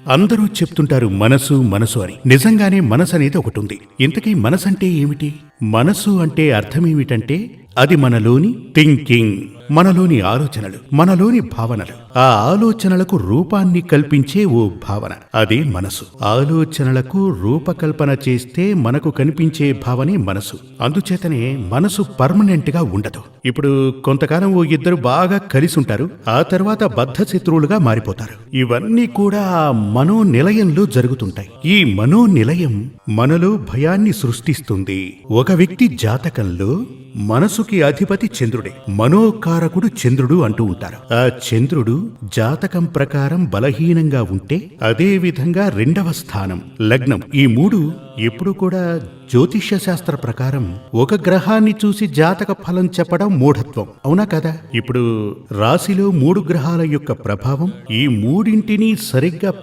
అందరూ చెప్తుంటారు మనసు మనసు అని. నిజంగానే మనసు అనేది ఒకటి ఉంది. ఇంతకీ మనసంటే ఏమిటి? మనసు అంటే అర్థమేమిటంటే అది మనలోని థింకింగ్, మనలోని ఆలోచనలు, మనలోని భావనలు. ఆ ఆలోచనలకు రూపాన్ని కల్పించే ఓ భావన, అదే మనసు. ఆలోచనలకు రూపకల్పన చేస్తే మనకు కనిపించే భావనే మనసు. అందుచేతనే మనసు పర్మనెంట్ గా ఉండదు. ఇప్పుడు కొంతకాలం ఓ ఇద్దరు బాగా కలిసి ఉంటారు, ఆ తర్వాత బద్ధ శత్రువులుగా మారిపోతారు. ఇవన్నీ కూడా ఆ మనోనిలయంలో జరుగుతుంటాయి. ఈ మనోనిలయం మనలో భయాన్ని సృష్టిస్తుంది. ఒక వ్యక్తి జాతకంలో మనసుకి అధిపతి చంద్రుడే, మనోకారకుడు చంద్రుడు అంటూ ఉంటారు. ఆ చంద్రుడు జాతకం ప్రకారం బలహీనంగా ఉంటే, అదే విధంగా రెండవ స్థానం లగ్నం, ఈ మూడు ఎప్పుడు కూడా జ్యోతిష్య శాస్త్ర ప్రకారం ఒక గ్రహాన్ని చూసి జాతక ఫలం చెప్పడం మూఢత్వం, అవునా కదా? ఇప్పుడు రాశిలో 3 గ్రహాల యొక్క ప్రభావం ఈ మూడింటిని సరిగ్గా